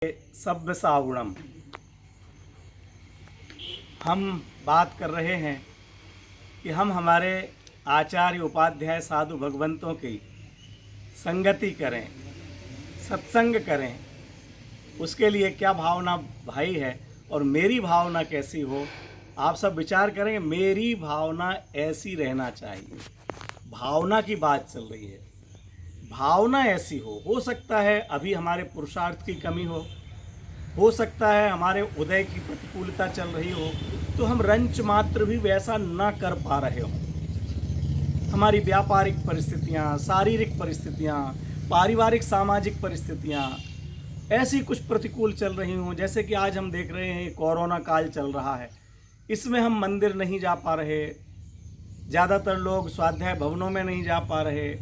सभ्य सागुणम। हम बात कर रहे हैं कि हम हमारे आचार्य उपाध्याय साधु भगवंतों की संगति करें, सत्संग करें। उसके लिए क्या भावना भाई है और मेरी भावना कैसी हो, आप सब विचार करेंगे। मेरी भावना ऐसी रहना चाहिए। भावना की बात चल रही है, भावना ऐसी हो सकता है अभी हमारे पुरुषार्थ की कमी हो सकता है हमारे उदय की प्रतिकूलता चल रही हो, तो हम रंच मात्र भी वैसा न कर पा रहे हों। हमारी व्यापारिक परिस्थितियाँ, शारीरिक परिस्थितियाँ, पारिवारिक सामाजिक परिस्थितियाँ ऐसी कुछ प्रतिकूल चल रही हों। जैसे कि आज हम देख रहे हैं कोरोना काल चल रहा है, इसमें हम मंदिर नहीं जा पा रहे, ज़्यादातर लोग स्वाध्याय भवनों में नहीं जा पा रहे।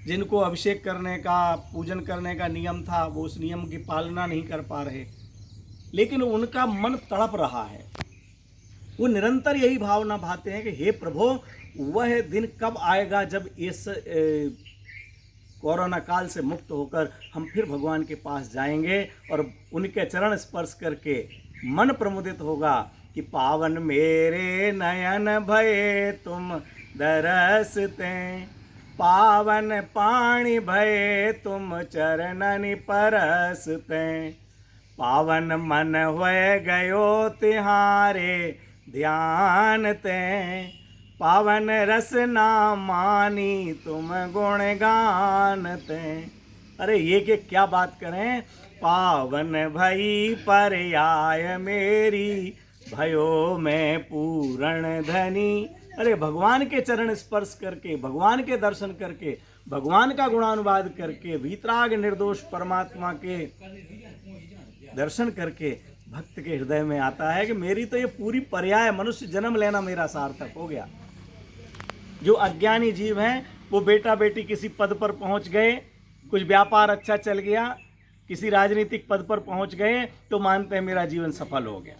जिनको अभिषेक करने का, पूजन करने का नियम था, वो उस नियम की पालना नहीं कर पा रहे, लेकिन उनका मन तड़प रहा है। वो निरंतर यही भावना भाते हैं कि हे प्रभु, वह दिन कब आएगा जब इस कोरोना काल से मुक्त होकर हम फिर भगवान के पास जाएंगे और उनके चरण स्पर्श करके मन प्रमुदित होगा कि पावन मेरे नयन भये तुम दरसते, पावन पाणी भये तुम चरणनि परसते, पावन मन हुए गयो तिहारे ध्यान ते, पावन रसना मानी तुम गुण गानते। अरे ये क्या बात करें। पावन भई पर्याय मेरी, भयो में पूर्ण धनी। अरे भगवान के चरण स्पर्श करके, भगवान के दर्शन करके, भगवान का गुणानुवाद करके, वीतराग निर्दोष परमात्मा के दर्शन करके भक्त के हृदय में आता है कि मेरी तो ये पूरी पर्याय मनुष्य जन्म लेना मेरा सार्थक हो गया। जो अज्ञानी जीव हैं वो बेटा बेटी किसी पद पर पहुंच गए, कुछ व्यापार अच्छा चल गया, किसी राजनीतिक पद पर पहुंच गए तो मानते हैं मेरा जीवन सफल हो गया।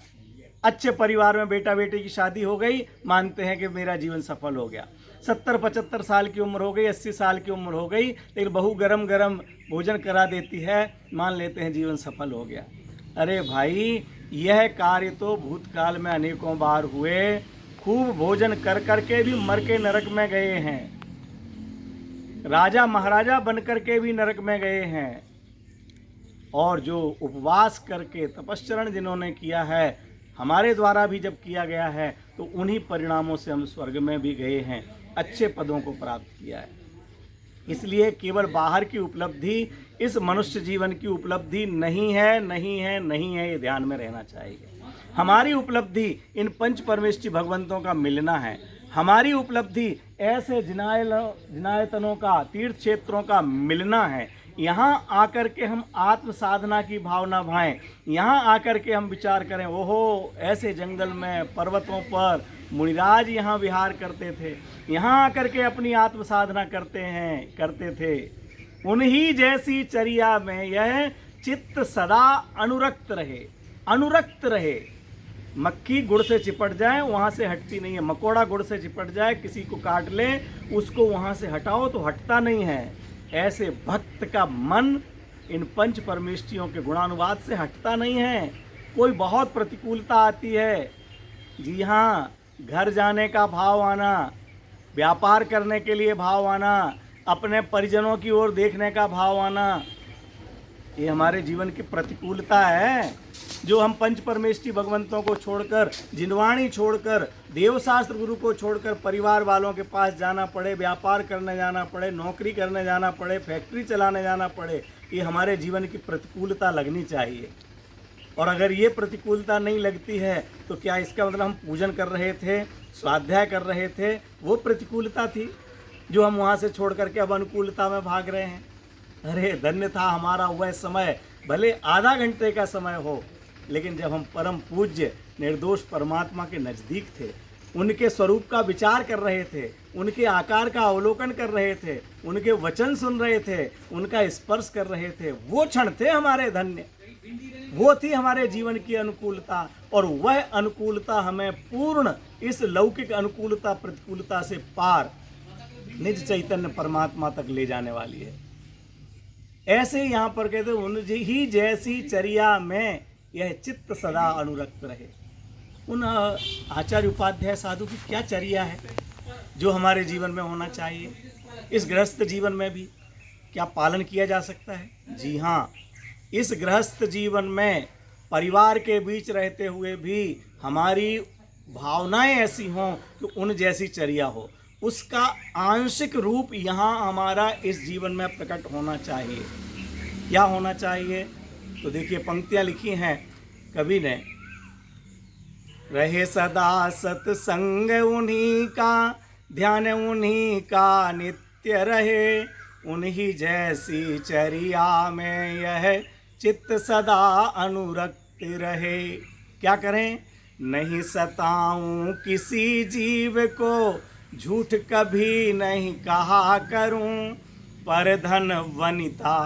अच्छे परिवार में बेटा बेटी की शादी हो गई, मानते हैं कि मेरा जीवन सफल हो गया। 70-75 साल की उम्र हो गई, 80 साल की उम्र हो गई, लेकिन बहू गरम गरम भोजन करा देती है, मान लेते हैं जीवन सफल हो गया। अरे भाई, यह कार्य तो भूतकाल में अनेकों बार हुए। खूब भोजन कर करके भी मर के नरक में गए हैं, राजा महाराजा बन करके भी नरक में गए हैं, और जो उपवास करके तपश्चरण जिन्होंने किया है, हमारे द्वारा भी जब किया गया है, तो उन्हीं परिणामों से हम स्वर्ग में भी गए हैं, अच्छे पदों को प्राप्त किया है। इसलिए केवल बाहर की उपलब्धि इस मनुष्य जीवन की उपलब्धि नहीं है, नहीं है, नहीं है, ये ध्यान में रहना चाहिए। हमारी उपलब्धि इन पंच परमेष्ठी भगवंतों का मिलना है। हमारी उपलब्धि ऐसे जिनायतनों का, तीर्थ क्षेत्रों का मिलना है। यहाँ आकर के हम आत्म साधना की भावना भाएं, यहाँ आकर के हम विचार करें, ओहो ऐसे जंगल में, पर्वतों पर मुनिराज यहाँ विहार करते थे, यहाँ आकर के अपनी आत्म साधना करते थे। उन्हीं जैसी चर्या में यह चित्त सदा अनुरक्त रहे। मक्खी गुड़ से चिपट जाए वहाँ से हटती नहीं है, मकोड़ा गुड़ से चिपट जाए, किसी को काट ले, उसको वहाँ से हटाओ तो हटता नहीं है। ऐसे भक्त का मन इन पंच परमेष्ठियों के गुणानुवाद से हटता नहीं है। कोई बहुत प्रतिकूलता आती है, जी हाँ, घर जाने का भाव आना, व्यापार करने के लिए भाव आना, अपने परिजनों की ओर देखने का भाव आना, ये हमारे जीवन की प्रतिकूलता है। जो हम पंच परमेष्ठी भगवंतों को छोड़कर, जिनवाणी छोड़कर, देवशास्त्र गुरु को छोड़कर परिवार वालों के पास जाना पड़े, व्यापार करने जाना पड़े, नौकरी करने जाना पड़े, फैक्ट्री चलाने जाना पड़े, ये हमारे जीवन की प्रतिकूलता लगनी चाहिए। और अगर ये प्रतिकूलता नहीं लगती है तो क्या इसका मतलब हम पूजन कर रहे थे, स्वाध्याय कर रहे थे, वो प्रतिकूलता थी जो हम वहाँ से छोड़ करके अब अनुकूलता में भाग रहे हैं। अरे धन्य था हमारा वह समय, भले आधा घंटे का समय हो, लेकिन जब हम परम पूज्य निर्दोष परमात्मा के नज़दीक थे, उनके स्वरूप का विचार कर रहे थे, उनके आकार का अवलोकन कर रहे थे, उनके वचन सुन रहे थे, उनका स्पर्श कर रहे थे, वो क्षण थे हमारे धन्य। वो थी हमारे जीवन की अनुकूलता, और वह अनुकूलता हमें पूर्ण इस लौकिक अनुकूलता प्रतिकूलता से पार निज चैतन्य परमात्मा तक ले जाने वाली है। ऐसे यहाँ पर कहते उन ही जैसी चर्या में यह चित्त सदा अनुरक्त रहे। उन आचार्य उपाध्याय साधु की क्या चर्या है जो हमारे जीवन में होना चाहिए, इस गृहस्थ जीवन में भी क्या पालन किया जा सकता है? जी हाँ, इस गृहस्थ जीवन में परिवार के बीच रहते हुए भी हमारी भावनाएं ऐसी हों कि उन जैसी चर्या हो, उसका आंशिक रूप यहाँ हमारा इस जीवन में प्रकट होना चाहिए। क्या होना चाहिए? तो देखिए पंक्तियाँ लिखी हैं कवि ने, रहे सदा सत्संग उन्हीं का, ध्यान उन्हीं का नित्य रहे, उन्हीं जैसी चर्या में यह चित्त सदा अनुरक्त रहे। क्या करें? नहीं सताऊं किसी जीव को, झूठ कभी नहीं कहा करूं, पर धन वनिता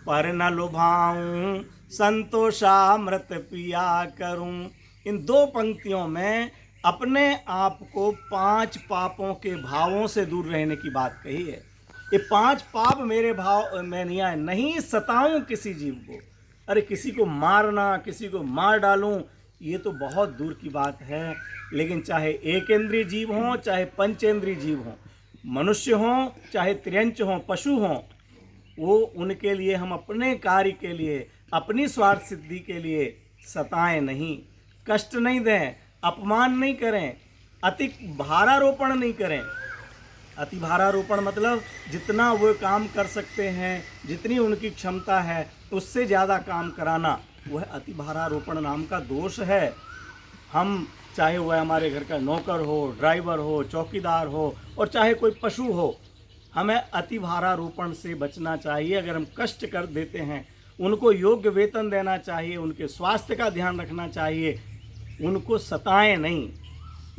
पर न लुभाऊं, संतोषामृत पिया करूं। इन दो पंक्तियों में अपने आप को 5 पापों के भावों से दूर रहने की बात कही है। ये 5 पाप मेरे भाव में नहीं आए। नहीं सताऊं किसी जीव को, अरे किसी को मारना, किसी को मार डालूं, ये तो बहुत दूर की बात है। लेकिन चाहे एकेंद्रीय जीव हों, चाहे पंचेंद्रीय जीव हों, मनुष्य हों चाहे त्रियंच हों, पशु हों, वो उनके लिए हम अपने कार्य के लिए, अपनी स्वार्थ सिद्धि के लिए सताएं नहीं, कष्ट नहीं दें, अपमान नहीं करें, अति भारारोपण नहीं करें। अति भारारोपण मतलब जितना वो काम कर सकते हैं, जितनी उनकी क्षमता है, उससे ज़्यादा काम कराना, वह अति भारारोपण नाम का दोष है। हम चाहे वह हमारे घर का नौकर हो, ड्राइवर हो, चौकीदार हो, और चाहे कोई पशु हो, हमें अति भारारोपण से बचना चाहिए। अगर हम कष्ट कर देते हैं, उनको योग्य वेतन देना चाहिए, उनके स्वास्थ्य का ध्यान रखना चाहिए, उनको सताएं नहीं,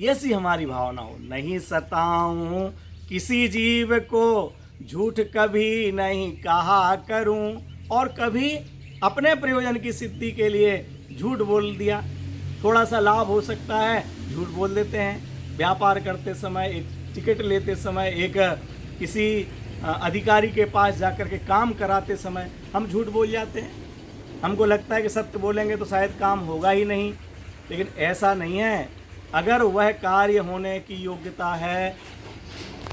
ये सी हमारी भावना हो। नहीं सताऊं किसी जीव को, झूठ कभी नहीं कहा करूं, और कभी अपने प्रयोजन की सिद्धि के लिए झूठ बोल दिया। थोड़ा सा लाभ हो सकता है, झूठ बोल देते हैं। व्यापार करते समय, एक टिकट लेते समय, एक किसी अधिकारी के पास जाकर के काम कराते समय हम झूठ बोल जाते हैं। हमको लगता है कि सत्य बोलेंगे तो शायद काम होगा ही नहीं, लेकिन ऐसा नहीं है। अगर वह कार्य होने की योग्यता है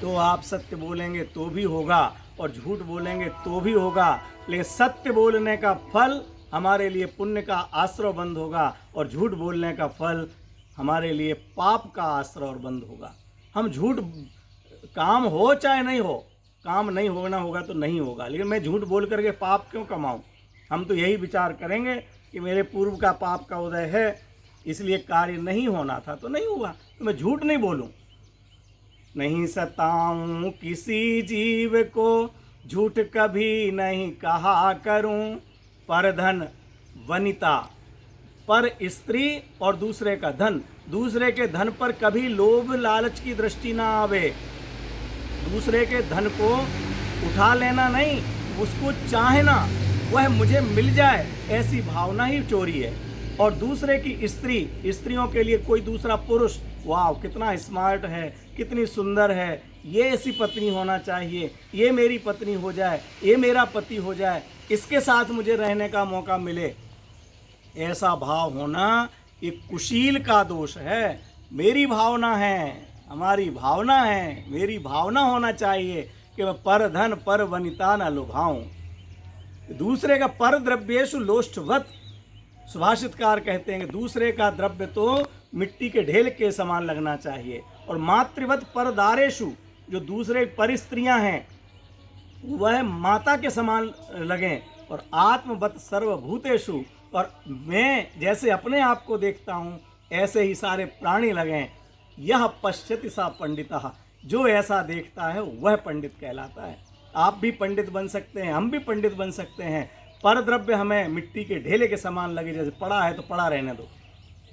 तो आप सत्य बोलेंगे तो भी होगा, और झूठ बोलेंगे तो भी होगा। लेकिन सत्य बोलने का फल हमारे लिए पुण्य का आश्रय बंद होगा, और झूठ बोलने का फल हमारे लिए पाप का आश्रय और बंद होगा। हम झूठ, काम हो चाहे नहीं हो, काम नहीं होना होगा तो नहीं होगा, लेकिन मैं झूठ बोल करके पाप क्यों कमाऊं? हम तो यही विचार करेंगे कि मेरे पूर्व का पाप का उदय है, इसलिए कार्य नहीं होना था तो नहीं हुआ, तो मैं झूठ नहीं बोलूं। नहीं सताऊं किसी जीव को, झूठ कभी नहीं कहा करूं, पर धन वनिता, पर स्त्री और दूसरे का धन, दूसरे के धन पर कभी लोभ लालच की दृष्टि ना आवे। दूसरे के धन को उठा लेना नहीं, उसको चाहना, वह मुझे मिल जाए, ऐसी भावना ही चोरी है। और दूसरे की स्त्री, स्त्रियों के लिए कोई दूसरा पुरुष, वाह कितना स्मार्ट है, कितनी सुंदर है, ये ऐसी पत्नी होना चाहिए, ये मेरी पत्नी हो जाए, ये मेरा पति हो जाए, इसके साथ मुझे रहने का मौका मिले, ऐसा भाव होना एक कुशील का दोष है। मेरी भावना है, हमारी भावना है, मेरी भावना होना चाहिए कि मैं पर धन पर वनिता न लुभाऊं। दूसरे का पर द्रव्येषु लोष्टवत, सुभाषितकार कहते हैं कि दूसरे का द्रव्य तो मिट्टी के ढेल के समान लगना चाहिए, और मातृवत पर दारेशु, जो दूसरे पर स्त्रियां हैं वह माता के समान लगें, और आत्मवत सर्वभूतेषु, और मैं जैसे अपने आप को देखता हूँ ऐसे ही सारे प्राणी लगें। यह पश्यति सा पंडितः, जो ऐसा देखता है वह पंडित कहलाता है। आप भी पंडित बन सकते हैं, हम भी पंडित बन सकते हैं। पर द्रव्य हमें मिट्टी के ढेले के समान लगे, जैसे पड़ा है तो पड़ा रहने दो।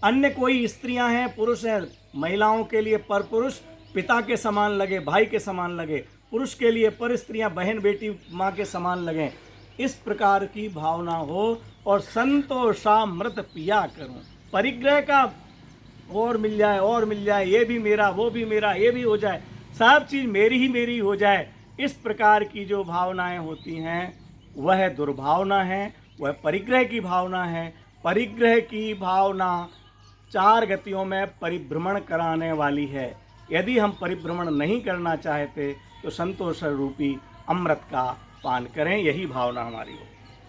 अन्य कोई स्त्रियां हैं, पुरुष हैं, महिलाओं के लिए पर पुरुष पिता के समान लगे, भाई के समान लगे, पुरुष के लिए पर स्त्रियां बहन बेटी माँ के समान लगें। इस प्रकार की भावना हो, और संतोषामृत पिया करूं, परिग्रह का और मिल जाए, और मिल जाए, ये भी मेरा, वो भी मेरा, ये भी हो जाए, सब चीज़ मेरी ही हो जाए। इस प्रकार की जो भावनाएं होती हैं वह दुर्भावना है, वह परिग्रह की भावना है। परिग्रह की भावना 4 गतियों में परिभ्रमण कराने वाली है। यदि हम परिभ्रमण नहीं करना चाहते तो संतोष रूपी अमृत का पान करें, यही भावना हमारी हो।